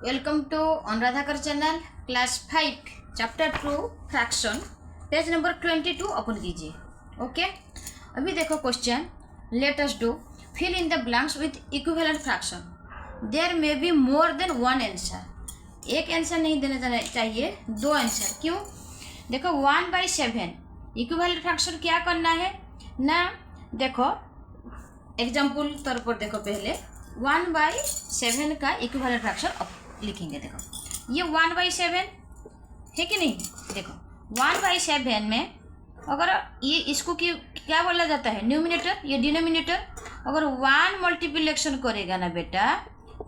Welcome to अनुराधाकर channel class 5 chapter 2 fraction page number 22 open कीजिए। Okay, अभी देखो question. Let us do fill in the blanks with equivalent fraction. There may be more than one answer. एक answer नहीं देना चाहिए, दो answer. क्यों? देखो 1/7 इक्विवेलेंट फ्रैक्शन क्या करना है ना। देखो एग्जाम्पल तौर पर देखो, पहले 1/7 का इक्विवेलेंट फ्रैक्शन लिखेंगे। देखो ये 1/7 है कि नहीं। देखो 1/7 में अगर ये इसको क्या बोला जाता है, न्यूमिनेटर, ये डिनोमिनेटर। अगर 1 मल्टीप्लिकेशन करेगा ना बेटा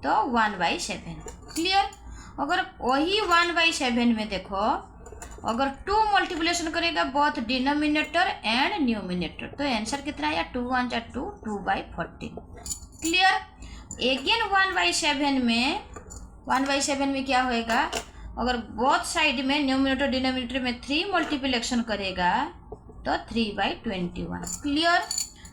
तो 1/7। क्लियर? अगर वही 1/7 में देखो अगर 2 मल्टीप्लिकेशन करेगा बोथ डिनोमिनेटर एंड न्यूमिनेटर तो आंसर कितना आया, 2 1 जा 2, 2/14। क्लियर? अगेन 1/7 में क्या होएगा, अगर बोथ साइड में न्यूमिनेटर डिनोमिनेटर में 3 मल्टीप्लिकेशन करेगा तो 3/21। क्लियर?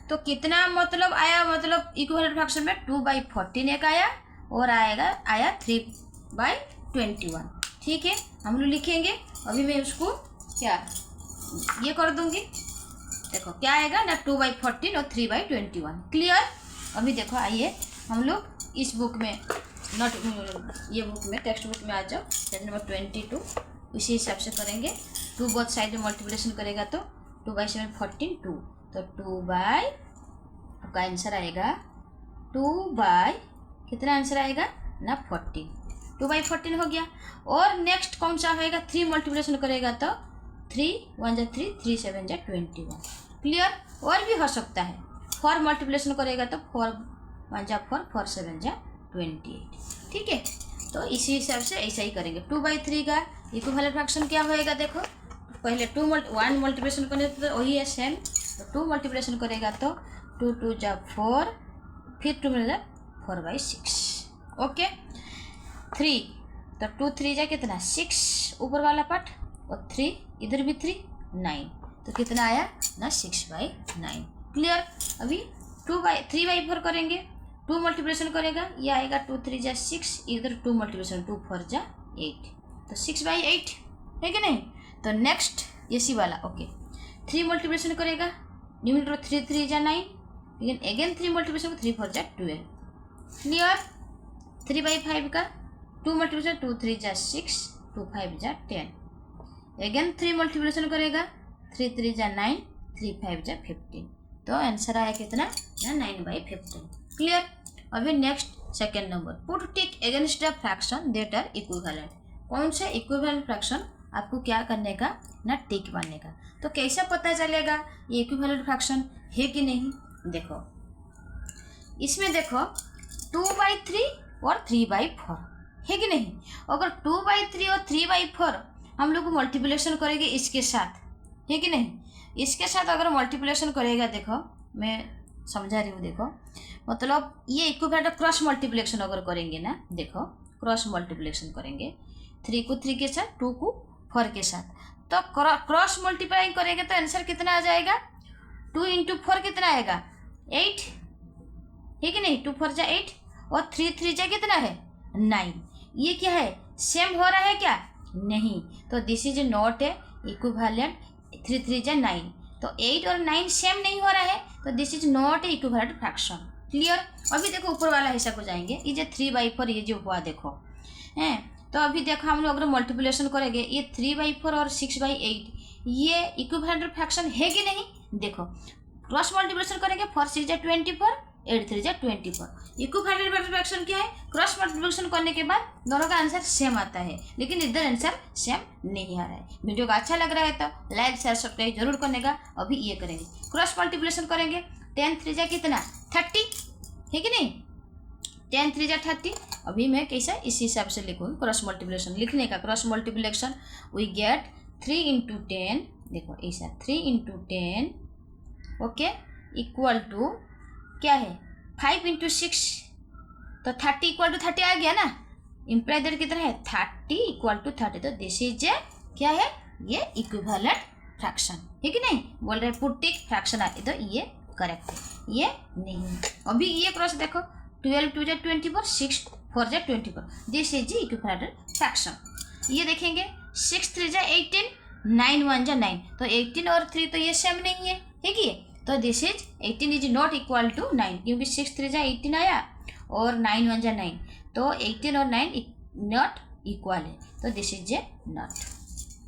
तो कितना मतलब आया, मतलब इक्विवेलेंट फ्रैक्शन में 2/14 एक आया और आया 3/21। ठीक है, हम लोग लिखेंगे। अभी मैं उसको क्या ये कर दूंगी। देखो क्या आएगा ना, 2/14 और 3/21। क्लियर? अभी देखो आइए हम लोग इस बुक में, नोट ये बुक में, टेक्स्ट बुक में आ जाओ, पेज नंबर 22। उसी हिसाब से करेंगे। 2 बोथ साइड में मल्टीप्लिकेशन करेगा तो 2/7 14 2, तो 2 बाई आपका आंसर आएगा 2 कितना आंसर आएगा ना 14। 2/14 हो गया। और नेक्स्ट कौन सा होएगा, 3 मल्टीप्लिकेशन करेगा तो 3 1 जा 3, 3 7 जा 21। क्लियर? और भी हो सकता है। 4 मल्टीप्लिकेशन करेगा तो 4 1 जा 4, 4 7 जा 28। ठीक है, तो इसी हिसाब से ऐसा ही करेंगे। 2/3 का इक्विवेलेंट फ्रैक्शन क्या होएगा, देखो पहले 1 मल्टीप्लिकेशन करने तो वही है सेम। तो 2 मल्टीप्लिकेशन करेगा तो 2 2 जा 4, फिर 2 मिल जा 4/6। ओके, 3 तो 2 3 जा कितना 6 ऊपर वाला पार्ट, और 3 इधर भी 3 9, तो कितना आया ना 6/9। क्लियर? अभी 3/4 करेंगे। 2 मल्टीप्लिकेशन करेगा, ये आएगा 2 3 जा 6, इधर 2 मल्टीप्लिकेशन 2 4 जा 8, तो 6/8 है कि नहीं। तो नेक्स्ट ये सी वाला। ओके, 3 मल्टीप्लिकेशन करेगा, न्यूमिनेटर 3 3 जा 9, लेकिन अगेन 3 मल्टीप्लिकेशन 3 4 जा 12। क्लियर? 3/5 का 2 मल्टीप्लिकेशन 2 3 जा 6, 2 5 जा 10, अगेन 3 मल्टीप्लिकेशन करेगा, 3 3 जा 9, 3 5 जा 15, तो आंसर आया कितना ना 9/15। क्लियर? अभी next second number, put tick against the fraction that are equivalent. कौन से इक्विवेलेंट फ्रैक्शन आपको क्या करने का ना, टिक बनने का। तो कैसा पता चलेगा ये इक्विवेलेंट फ्रैक्शन है कि नहीं। देखो इसमें देखो 2/3 और 3/4 है कि नहीं। अगर 2/3 और 3/4 हम लोग मल्टीप्लिकेशन करेंगे इसके साथ, है कि नहीं। इसके साथ अगर मल्टीप्लिकेशन करेगा, देखो मैं समझा रही हूँ। देखो मतलब ये इक्विवेलेंट क्रॉस मल्टीप्लिकेशन अगर करेंगे ना, देखो क्रॉस मल्टीप्लिकेशन करेंगे 3 को 3 के साथ, 2 को 4 के साथ, तो क्रॉस मल्टीप्लाई करेंगे तो आंसर कितना आ जाएगा, 2 × 4 कितना आएगा 8, है कि नहीं। 2 4 जा 8 और 3 3 जा कितना है 9। ये क्या है, सेम हो रहा है क्या, नहीं। तो this is not a equivalent. 3 3 जा 9, तो 8 और 9 सेम नहीं हो रहा है, तो this is not a equivalent fraction. Clear? अभी देखो ऊपर वाला हिस्सा को जाएंगे। ये जो 3/4 ये जो हुआ देखो हैं, तो अभी देखो हम लोग अगर मल्टीप्लिकेशन करेंगे, ये 3/4 और 6/8 ये इक्विवेलेंट फ्रैक्शन है कि नहीं। देखो क्रॉस मल्टीप्लिकेशन करेंगे, 4 6 जा 24, 8 3 जा 24। इक्विवेलेंट फ्रैक्शन क्या है, क्रॉस मल्टीप्लिकेशन करने के बाद दोनों का आंसर सेम आता है, लेकिन इधर आंसर सेम नहीं आ रहा है। वीडियो का अच्छा लग रहा है तो लाइक शेयर सब्सक्राइब जरूर करने का। अभी ये करेंगे क्रॉस मल्टीप्लिकेशन करेंगे, 10 3 जा कितना 30, है कि नहीं। 10 3 जा 30। अभी मैं कैसा इस हिसाब से लिखूँगी क्रॉस मल्टीप्लिकेशन लिखने का। क्रॉस मल्टीप्लिकेशन वी गेट 3 × 10, देखो ऐसा 3 × 10 ओके इक्वल टू क्या है 5 × 6, तो 30 = 30 आ गया ना। इम्प्लाई दैट कितना है 30 = 30, तो दिस इज क्या है, ये इक्विवेलेंट फ्रैक्शन है कि नहीं। बोल रहे पुट टिक फ्रैक्शन आए तो ये करेक्ट है, ये नहीं। अभी ये क्रॉस देखो 12 2 जा 24, 6 4 जा 24, this is the equivalent fraction. ये देखेंगे 6 3 जा 18, 9 1 जा 9, तो 18 और 3 तो ये सेम नहीं है, ठीक है। तो this is 18 is not equal to 9, क्योंकि 6 3 जा 18 आया और 9 1 जा 9, तो 18 और 9 नॉट इक्वल है, तो this is a not.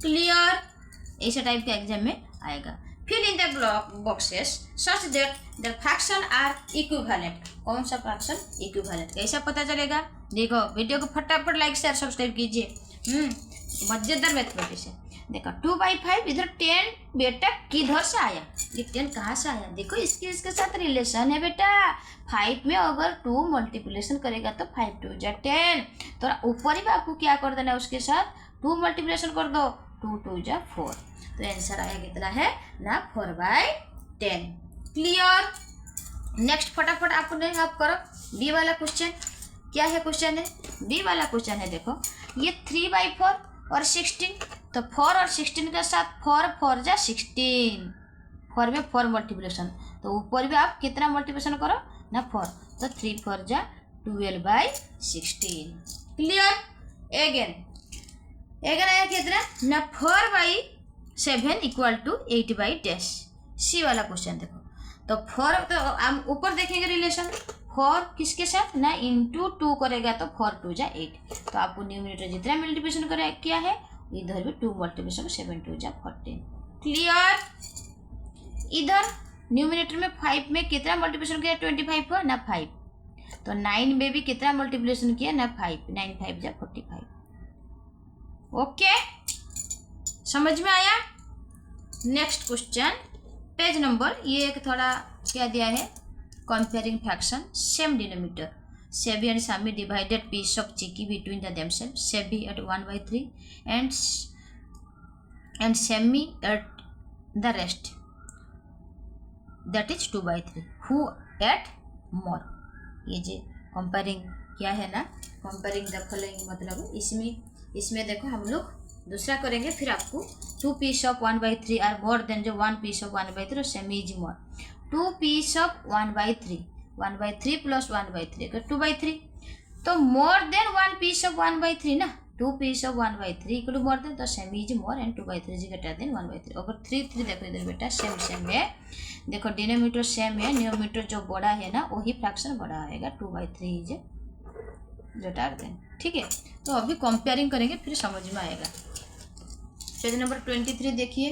Clear? ऐसे टाइप के एग्जाम में आएगा। Fill in the block boxes such that the fraction are equivalent. कौन सा फ्रैक्शन इक्विवेलेंट, कैसा पता चलेगा? देखो वीडियो को फटाफट लाइक शेयर सब्सक्राइब कीजिए। मजेदार मैथमेटिक्स है। देखो 2/5, इधर 10 बेटा किधर से आया? ये 10 कहाँ से आया? देखो इसके साथ रिलेशन है बेटा। 5 में अगर 2 मल्टीप्लिकेशन करेगा तो 5 2 जा 10, तो ऊपर ही आपको क्या कर देना है, उसके साथ 2 मल्टीप्लिकेशन कर दो, 2 2 जा 4, तो आंसर आया कितना है ना 4/10। क्लियर? नेक्स्ट फटाफट आप करो बी वाला क्वेश्चन। क्या है क्वेश्चन है? बी वाला क्वेश्चन है। देखो ये 3/4 और 16, तो 4 और 16 के साथ 4 4 जा 16, 4 में 4 मल्टीप्लिकेशन, तो ऊपर भी आप कितना मल्टीप्लिकेशन करो ना 4, तो 3 4 जा 12/16। क्लियर? एगेन आया कितना ना 4/7 इक्वल टू 8/10। सी वाला क्वेश्चन देखो, तो 4 तो हम ऊपर देखेंगे रिलेशन, 4 किसके साथ ना इंटू 2 करेगा तो 4 2 जा 8, तो आपको न्यूमरेटर जितना मल्टीप्लिकेशन करे किया है इधर भी 2 मल्टीप्लिकेशन 7 2 जा 14। क्लियर? इधर न्यूमरेटर में 5 में कितना मल्टीप्लिकेशन किया 25 हो ना 5, तो 9 में भी कितना मल्टीप्लिकेशन किया ना 5, 9 5 जा 45। ओके, समझ में आया? नेक्स्ट क्वेश्चन पेज नंबर, ये एक थोड़ा क्या दिया है, comparing fraction same denominator, Sabi and Sami divided piece of chikki between the themselves, Sabi ate 1/3 and Sami ate the rest, that is 2/3, who ate more. ये जो कंपेयरिंग क्या है ना, कंपेयरिंग द फॉलोइंग, मतलब इसमें देखो हम लोग दूसरा करेंगे, फिर आपको 2 piece of 1/3 are more than जो 1 पीस ऑफ 1/3 और semi is more. 2 piece of 1/3 plus 1/3 अगर 2/3, तो मोर देन 1 पीस ऑफ 1/3 ना, 2 piece of 1/3 equal more than, तो Sami is more and 2/3 is greater than 1/3। अगर 3 3 देखो इधर बेटा सेम है, देखो डिनोमिनेटर सेम है, न्यूमरेटर जो बड़ा है ना वही फ्रैक्शन बड़ा आएगा, 2/3 इज ग्रेटर देन। ठीक है, तो अभी कंपेयरिंग करेंगे फिर समझ में आएगा। पेज नंबर 23 देखिए,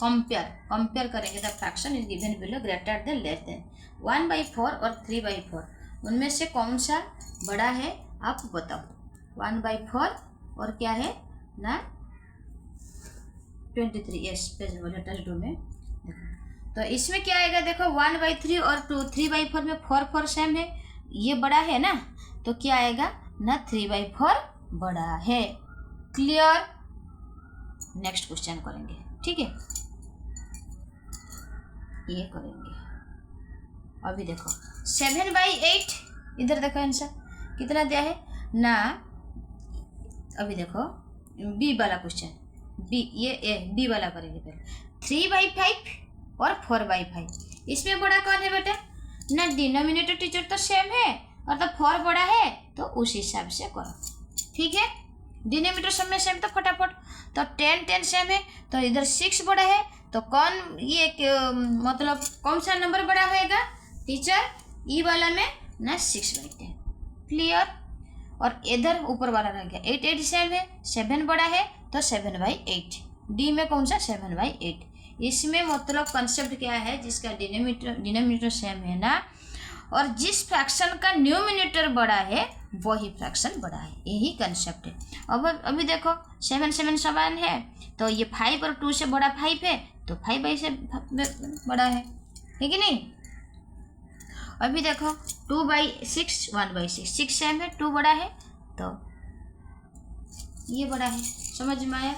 कंपेयर करेंगे the fraction is given below greater than less than 1/4 और 3/4, उनमें से कौन सा बड़ा है आप बताओ। 1/4 और क्या है ना 23, यस पेज नंबर लेटेस्ट 2 में देखो, तो इसमें क्या आएगा देखो 1/3 और 3/4 में 4 4 सेम है, ये बड़ा है ना, तो क्या आएगा ना 3/4 बड़ा है। क्लियर? नेक्स्ट क्वेश्चन करेंगे, ठीक है, ये करेंगे। अभी देखो 7/8, इधर देखो आंसर कितना दिया है ना, अभी देखो बी वाला क्वेश्चन, बी वाला करेंगे पहले। 3/5 और 4/5, इसमें बड़ा कौन है बेटा ना, डिनोमिनेटर टीचर तो सेम है और तो 4 बड़ा है, तो उस हिसाब से करो। ठीक है, डिनोमिनेटर सब में सेम, तो फटाफट, तो 10 10 सेम है, तो इधर 6 बड़ा है, तो कौन ये मतलब कौन सा नंबर बड़ा होएगा टीचर, ई वाला में ना 6/10। क्लियर? और इधर ऊपर वाला रह गया 8 8 सेम है, 7 बड़ा है तो 7/8, डी में कौन सा 7/8। इसमें मतलब कंसेप्ट क्या है, जिसका डिनोमिनेटर सेम है ना और जिस फ्रैक्शन का न्यूमिनेटर बड़ा है वही फ्रैक्शन बड़ा है, यही कंसेप्ट है। अब अभी देखो 7 7 समान है, तो ये 5 और 2 से बड़ा 5 है, तो 5 से बड़ा है कि नहीं। अभी देखो 2/6 1/6, 6 सेम है, 2 बड़ा है, तो ये बड़ा है। समझ में आया?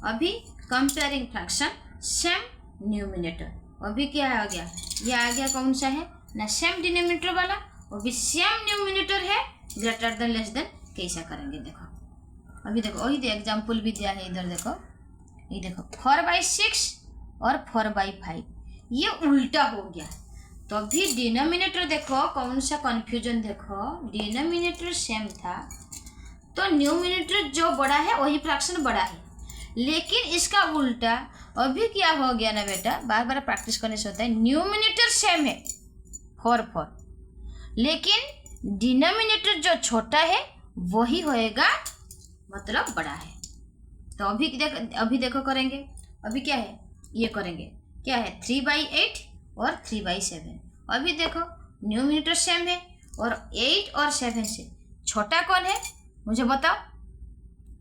अभी कंपेयरिंग फ्रैक्शन सेम न्यूमिनेटर, अभी क्या आ गया, ये आ गया कौन सा है ना सेम डिनोमिनेटर वाला, वो भी सेम न्यूमिनेटर है, ग्रेटर देन लेस देन कैसा करेंगे देखो। अभी देखो वही एग्जाम्पल भी दिया है, इधर देखो, ये देखो 4/6 और 4/5, ये उल्टा हो गया, तो अभी डिनोमिनेटर देखो कौन सा कन्फ्यूजन, देखो डिनोमिनेटर सेम था तो न्यूमिनेटर जो बड़ा है वही फ्रैक्शन बड़ा है, लेकिन इसका उल्टा अभी क्या हो गया ना बेटा, बार बार प्रैक्टिस करने से होता है। न्यूमिनेटर सेम है 4, लेकिन डिनोमिनेटर जो छोटा है वही होएगा मतलब बड़ा है। तो अभी देखो करेंगे, अभी क्या है ये करेंगे, क्या है 3/8 और 3/7। अभी देखो न्यूमिनेटर सेम है और 8 और 7 से छोटा कौन है मुझे बताओ,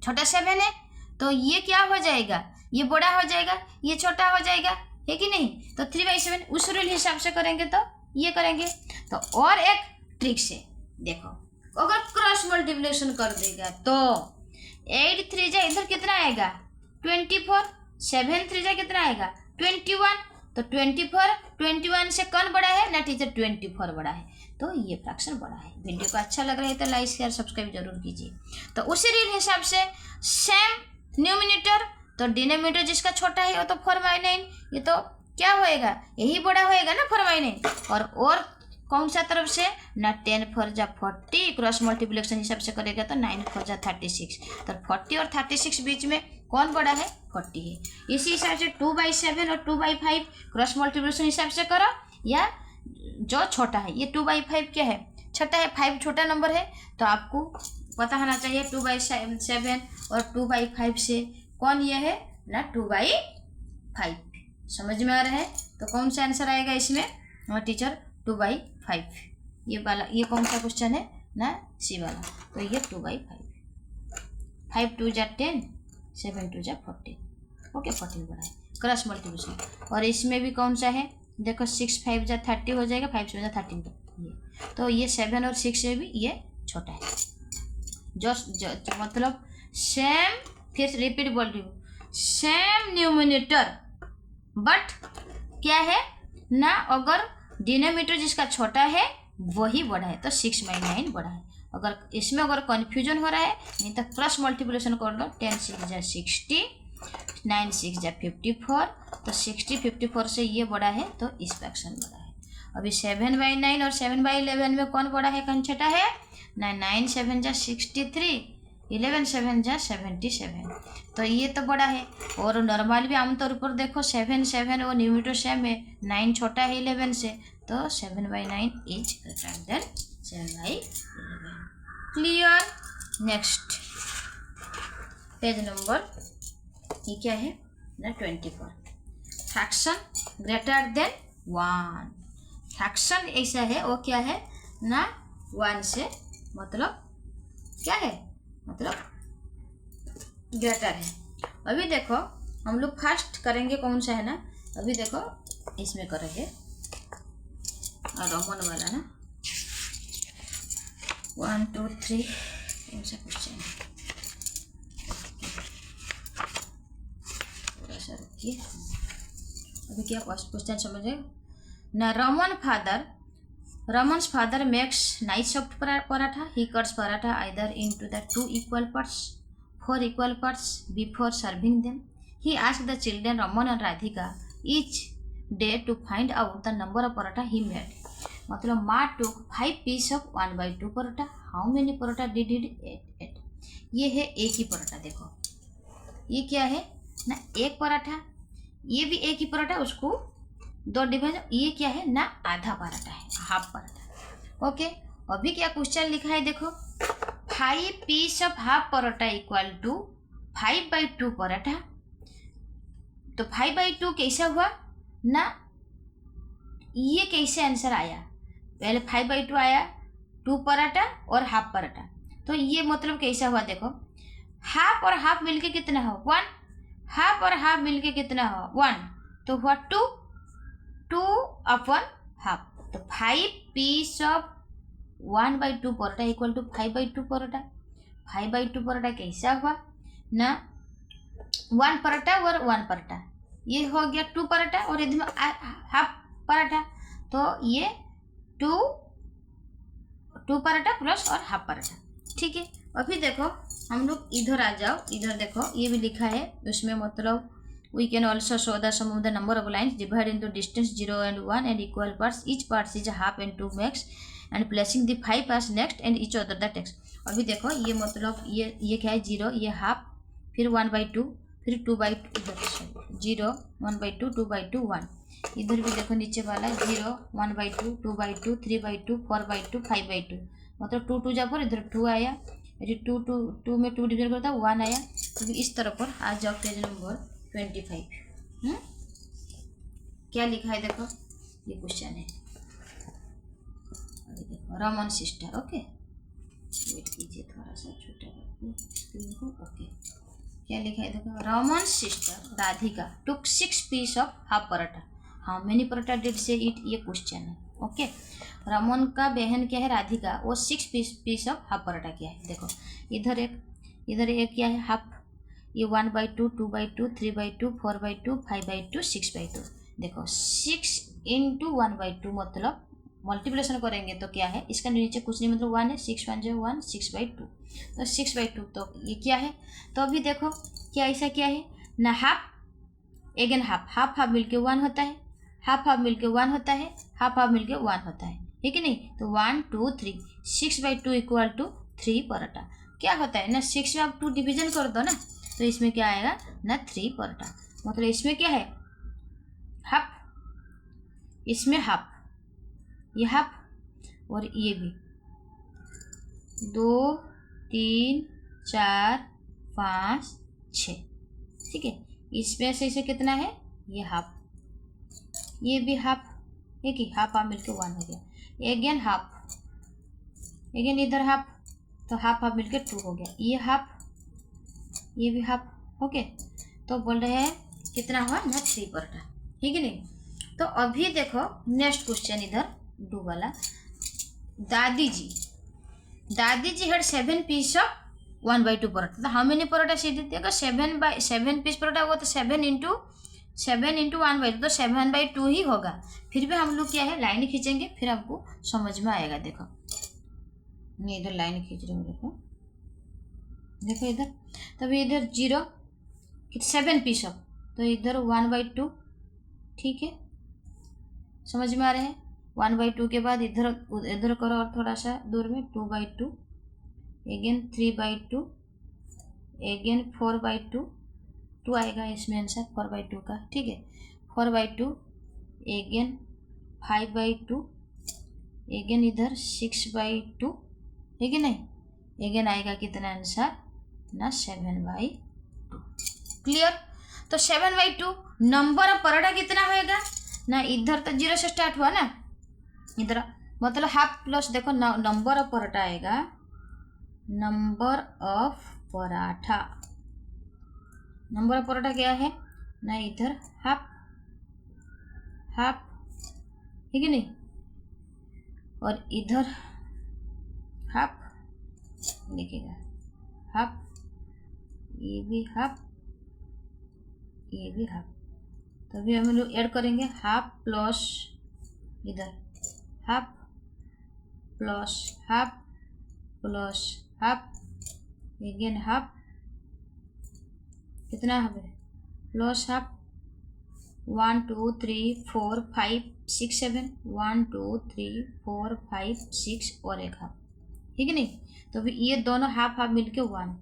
छोटा 7 है, तो ये क्या हो जाएगा, ये बड़ा हो जाएगा, ये छोटा हो जाएगा, है कि नहीं। तो 3/7 उस रूल हिसाब से करेंगे तो ये करेंगे। तो और एक ट्रिक से देखो, अगर क्रॉस मल्टीप्लिकेशन कर देगा तो 8 3 जा इधर कितना आएगा 24, 7 3 जा कितना आएगा 21, तो 24 21 से कौन बड़ा है ना टीचर 24 बड़ा है, तो ये फ्रैक्शन बड़ा है। वीडियो को अच्छा लग रहा है तो लाइक शेयर सब्सक्राइब जरूर कीजिए। तो उसी रूल हिसाब से सेम न्यूमिनेटर तो डिनोमिनेटर जिसका छोटा है वो तो 4/9, ये तो क्या होएगा यही बड़ा होएगा ना 4/9। और कौन सा तरफ से ना 10 4 जा 40, क्रॉस मल्टीप्लिकेशन हिसाब से करेगा तो 9 4 जा 36, तो 40 और 36 बीच में कौन बड़ा है 40 है। इसी हिसाब से 2/7 और 2/5 क्रॉस मल्टीप्लिकेशन हिसाब से करो, या जो छोटा है ये 2/5 क्या है छोटा है, 5 छोटा नंबर है, तो आपको पता होना चाहिए 2/7 और 2/5 से कौन ये है ना 2/5। समझ में आ रहा है, तो कौन सा आंसर आएगा इसमें टीचर 2/5। ये वाला ये कौन सा क्वेश्चन है ना सी वाला, तो ये 2/5, 5 2 जा 10, 7 2 जा 14, ओके 14 बड़ा है क्रॉस मल्टीप्लिकेशन। और इसमें भी कौन सा है देखो 6 5 जा 30 हो जाएगा, 5 7 जा 13, तो ये 7 और 6 से भी ये छोटा है। जो मतलब सेम, फिर रिपीट बोल रही हूँ, सेम न्यूमिनेटर बट क्या है ना, अगर डिनोमिनेटर जिसका छोटा है वही बड़ा है तो 6/9 बड़ा है। अगर इसमें अगर कन्फ्यूजन हो रहा है नहीं तो क्रॉस मल्टीप्लिकेशन कर लो, 10 6 जा 60, 9 6 जा 54, तो 60 54 से ये बड़ा है तो इस फ्रैक्शन बड़ा है। अभी 7/9 और 7/11 में कौन बड़ा है कौन छोटा है ना, 9 7 जा 63, 11 7 जा 77, तो ये तो बड़ा है। और नॉर्मल भी आमतौर पर देखो 7 7 और न्यूमिनेटर सेम है, 9 छोटा है 11 से, तो 7/9 is greater then 7/11। Clear. Next page number ये क्या है ना 24, फ्रैक्शन ग्रेटर देन 1। फ्रैक्शन ऐसा है वो क्या है ना 1 से मतलब क्या है मतलब ग्रेटर है। अभी देखो हम लोग फर्स्ट करेंगे कौन सा है ना, अभी देखो इसमें करेंगे रोमन वाला ना 1 2 3 कौन सा क्वेश्चन है, थोड़ा सा रुकिए। अभी क्या क्वेश्चन समझे ना, Raman's father makes nice soft paratha. He cuts paratha either into the 2 equal parts, 4 equal parts before serving them. He asked the children Raman and Radhika each day to find out the number of paratha he made. मतलब माँ took 5 pieces of 1/2 paratha. How many paratha did he eat? ये है एक ही पराठा। देखो ये क्या है ना एक पराठा, ये भी एक ही पराठा, उसको 2 डिवाइड, ये क्या है ना आधा पराठा है, हाफ पराठा। ओके अभी क्या क्वेश्चन लिखा है देखो, 5 piece of half paratha equal to 5/2 paratha. तो 5/2 कैसा हुआ ना, ये कैसे आंसर आया, पहले 5/2 आया 2 पराठा और हाफ पराठा, तो ये मतलब कैसा हुआ देखो, हाफ और हाफ मिलके कितना हो 1, हाफ और हाफ मिलके कितना हो 1, तो हुआ 2 अपॉन हाफ। तो 5 piece of 1/2 paratha equal to 5/2 paratha. 5/2 paratha कैसा हुआ ना 1 पराठा और 1 पराठा, ये हो गया 2 पराठा और इधर में हाफ पराठा, तो ये 2 पराठा प्लस और हाफ पराठा। ठीक है अभी देखो हम लोग इधर आ जाओ, इधर देखो ये भी लिखा है उसमें मतलब We can also show the sum of the number of lines divided into distance 0 and 1 and equal parts. Each part is a half and 2 max and placing the 5 as next and each other the text. अभी देखो ये मतलब ये क्या है 0, ये half, फिर 1/2, फिर 2/2, 0 1/2 2/2 1. इधर भी देखो नीचे वाला 0 1/2 2/2 3/2 4/2 5/2, मतलब 2 2 जा पर इधर 2 आया, यदि 2 में 2 डिवाइड करता 1 आया. तो इस तरह पर आ जाओ पेज नंबर 25. क्या लिखा है देखो, ये क्वेश्चन है. अभी देखो रमन सिस्टर. ओके वेट कीजिए थोड़ा सा छोटा स्क्रीन को. ओके क्या लिखा है देखो, Raman sister Radhika took 6 piece of half paratha. How many paratha did she eat, ये क्वेश्चन है. ओके रमन का बहन क्या है राधिका, वो 6 पीस ऑफ हाफ पराठा क्या है. देखो इधर एक क्या है हाफ, ये 1/2 2/2 3/2 4/2 5/2 6/2. देखो 6 × 1/2 मतलब मल्टीप्लिकेशन करेंगे तो क्या है, इसका नीचे कुछ नहीं मतलब 1 है, 6 1 जो 1 6/2, तो 6/2. तो ये क्या है, तो अभी देखो क्या ऐसा क्या है ना, हाफ एगेन हाफ मिलके 1 होता है, हाफ मिलके 1 होता है, हाफ मिलके 1 होता है, ठीक है नहीं. तो 1 2 3 6/2 = 3 पराठा. क्या होता है ना, 6 में आप 2 डिवीजन कर दो ना, तो इसमें क्या आएगा ना 3 पराठा. मतलब इसमें क्या है हाफ, इसमें हाफ, ये हाफ और ये भी 2 3 4 5 6, ठीक है. इसमें से इसे कितना है, ये हाफ, ये भी हाफ, एक ही हाफ मिलके 1 हो गया. एगेन हाफ, एगेन इधर हाफ, तो हाफ मिलके 2 हो गया. ये हाफ, ये भी हाफ. ओके तो बोल रहे हैं कितना हुआ ना 3 पराठा, ठीक है नहीं. तो अभी देखो नेक्स्ट क्वेश्चन इधर डू वाला. Dadi ji had 7 piece of 1/2 paratha. तो how many paratha she did, देखो 7 पीस पराठा होगा तो 7 × 1/2 तो 7/2 ही होगा. फिर भी हम लोग क्या है लाइन खींचेंगे, फिर आपको समझ में आएगा. देखो मैं इधर लाइन खींच रही हूँ, देखो इधर. तभी इधर 0 7 पीस ऑफ, तो इधर 1/2, ठीक है समझ में आ रहे हैं. 1/2 के बाद इधर करो और थोड़ा सा दूर में 2/2, एगेन 3/2, एगेन 4/2, 2 आएगा इसमें आंसर 4/2 का, ठीक है. 4/2, एगेन 5/2, एगेन इधर 6/2, है कि नहीं. एगेन आएगा कितना आंसर ना 7/2. क्लियर. तो 7/2 नंबर ऑफ पराठा कितना होएगा ना, इधर तो 0 से स्टार्ट हुआ ना, इधर मतलब हाफ प्लस देखो नंबर ऑफ पराठा आएगा, number of paratha. Number of paratha क्या है ना, इधर हाफ, ठीक है नहीं, और इधर हाफ लिखेगा हाफ, ये भी हाफ, ये भी हाफ. तो अभी हम लोग ऐड करेंगे हाफ प्लस इधर half plus half plus half, again half, कितना है प्लस हाफ. 1 2 3 4 5 6 7, 1 2 3 4 5 6 और एक हाफ, ठीक है नहीं. तो अभी ये दोनों हाफ मिलके 1,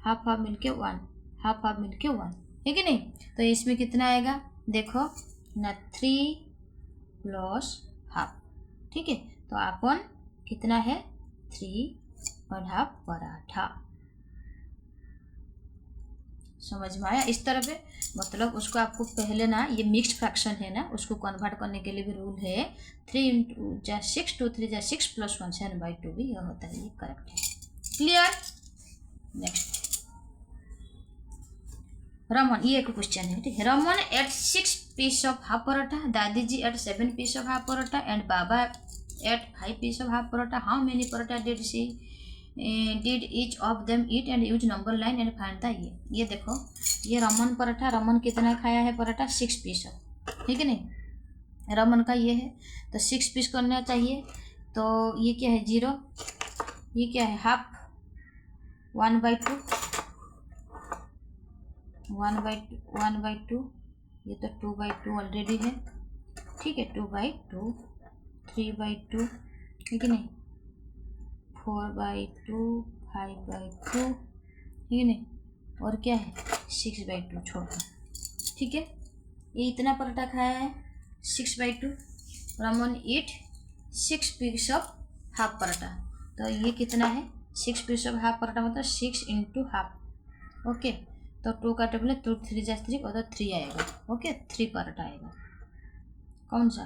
हाफ मिलके 1, हाफ मिलके 1, ठीक है नहीं. तो इसमें कितना आएगा देखो ना 3 प्लस हाफ, ठीक है. तो अपन कितना है 3.5 पराठा. समझ में आया. इस तरह पे मतलब उसको आपको पहले ना ये मिक्स्ड फ्रैक्शन है ना, उसको कन्वर्ट करने के लिए भी रूल है 3 × 6 2 3 × 6 + 1 7/2 भी यह होता है. ये करेक्ट है. क्लियर. नेक्स्ट रमन, ये एक क्वेश्चन है, ठीक है. Raman ate 6 piece of half paratha, Dadi ji ate 7 piece of half paratha and Baba ate 5 piece of half paratha. How many paratha did each of them eat and use number line and find the ये देखो ये रमन पराठा, रमन कितना खाया है पराठा 6 पीस ऑफ, ठीक है नहीं. रमन का ये है तो 6 पीस करना चाहिए. तो ये क्या है 0, ये क्या है हाफ 1/2, 1/2, ये तो 2/2 ऑलरेडी है, ठीक है। 2/2, 3/2 है कि नहीं, 4/2, 5/2 है कि नहीं, और क्या है 6/2 छोड़कर, ठीक है। ये इतना पराठा खाया है 6/2। रमन ईट 6 पीस ऑफ हाफ पराठा, तो ये कितना है 6 पीस ऑफ हाफ पराठा, मतलब 6 × हाफ। ओके, तो 2 का टेबल है, 2 3 जा 3 और 3 आएगा। ओके, 3 पराठा आएगा। कौन सा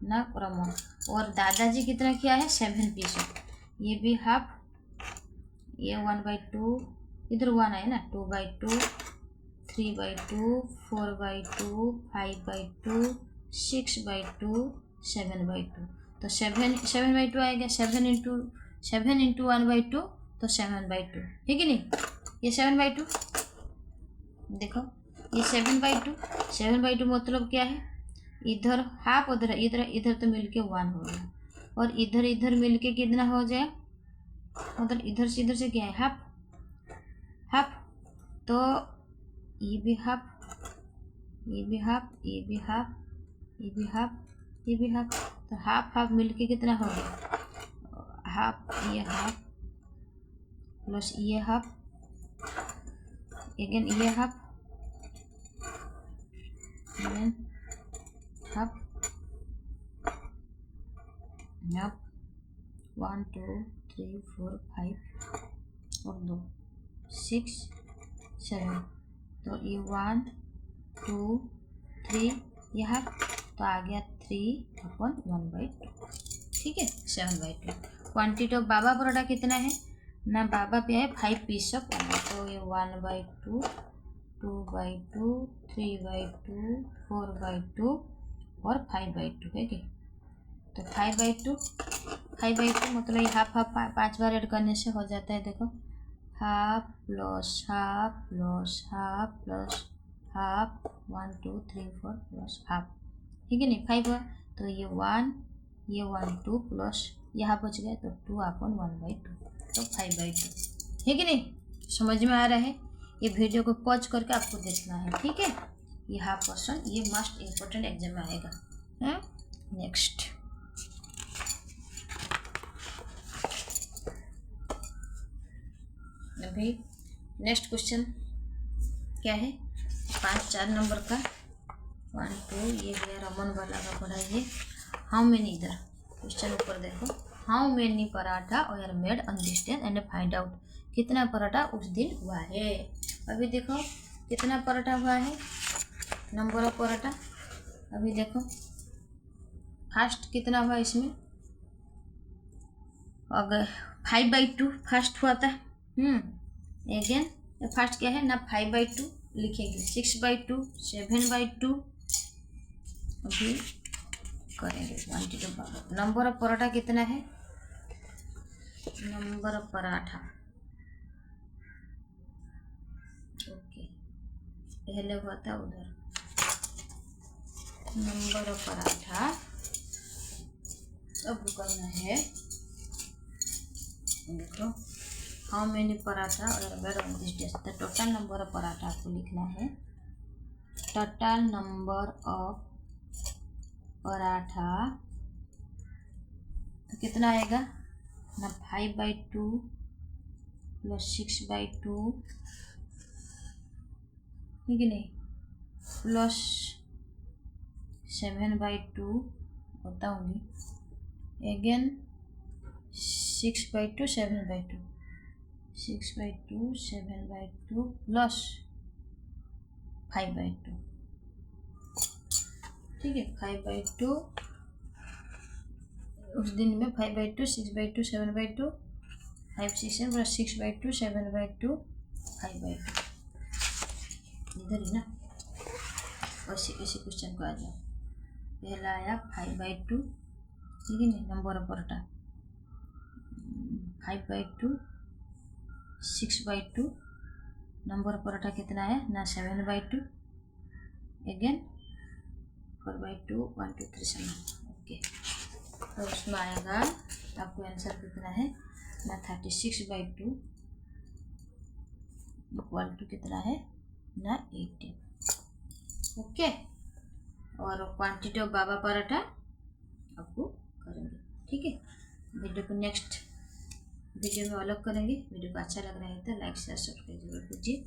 ना रमन। और दादाजी कितना किया है 7 पीस ऑफ, ये भी हाफ, ये 1/2, इधर 1 है ना, 2/2, 3/2, 4/2, 5/2, 6/2, 7/2, तो 7/2 आएगा। 7 × 1/2 तो 7/2, ठीक है नहीं। ये 7/2 देखो, ये 7/2 मतलब क्या है, इधर हाफ उधर इधर तो मिलके 1 हो गया, और इधर मिलके कितना हो जाए, मतलब इधर से क्या है हाफ, तो ये भी हाफ, ये भी हाफ, ये भी हाफ, ये भी हाफ, ये भी हाफ, तो हाफ मिलके कितना हो गया, हाफ, ये हाफ प्लस ये हाफ, अगेन ये हाफ, हाफ, 1 2 3 4 5 और 2 6 7, तो ये 1 2 3 ये हाफ, तो आ गया 3/1/2, ठीक है 7/2। क्वांटिटी ऑफ बाबा पराठा कितना है ना, बाबा पे है 5 पीस ऑफ पराठा, तो ये 1/2, 2/2, 3/2, 4/2 और 5/2 है कि, तो 5/2 मतलब ये हाफ 5 बार ऐड करने से हो जाता है। देखो, half plus half plus half plus half, 1 2 3 4 plus half, ठीक है नहीं 5 हुआ, तो ये 1, ये 1 2 प्लस यहाँ बच गया, तो 2/1/2, तो 5/2 है कि नहीं। समझ में आ रहा है। ये वीडियो को पॉज करके आपको देखना है, ठीक है। ये हाफ क्वेश्चन ये मस्ट इम्पोर्टेंट एग्जाम में आएगा। नेक्स्ट, अभी नेक्स्ट क्वेश्चन क्या है, 4 नंबर का 1 2, ये गया रमन वाला का पढ़ाइए। हाउ मेनी, इधर क्वेश्चन ऊपर देखो, हाउ मेनी पराठा और made on this day and find out, कितना पराठा उस दिन हुआ है। अभी देखो कितना पराठा हुआ है, नंबर ऑफ पराठा। अभी देखो फर्स्ट कितना हुआ इसमें, अगर 5/2 फर्स्ट हुआ था। अगेन फर्स्ट क्या है ना 5/2 लिखेंगे, 6/2, 7/2, अभी करेंगे quantity of number of paratha कितना है, नंबर ऑफ पराठा। ओके, पहले हुआ था उधर नंबर ऑफ पराठा, अब करना है। देखो हाउ मेनी पराठा और made on this day, the total number of paratha आपको लिखना है। टोटल नंबर ऑफ पराठा तो कितना आएगा ना 5/2 प्लस 6/2, ठीक है नहीं, प्लस 7/2 बताऊंगी, अगेन 6/2, 7/2, 6/2, 7/2 प्लस 5/2, ठीक है 5/2 उस दिन में 5/2, 6/2, 7/2, 5 6 प्लस 6/2, 7/2, 5/2, इधर ही ना। वैसे इसी क्वेश्चन को आ जाओ, पहला आया 5/2, ठीक है नहीं, number of paratha 5/2, 6/2, number of paratha कितना है ना 7/2, अगेन 4/2, 1 2 3 7। ओके, तो उसमें आएगा आपको आंसर कितना है ना 36/2 इक्वल टू कितना है ना 18। ओके, और क्वांटिटी ऑफ बाबा पराठा आपको करेंगे। ठीक है, वीडियो को नेक्स्ट वीडियो में अलग करेंगे। वीडियो को अच्छा लग रहा है तो लाइक शेयर सब्सक्राइब जरूर कीजिए।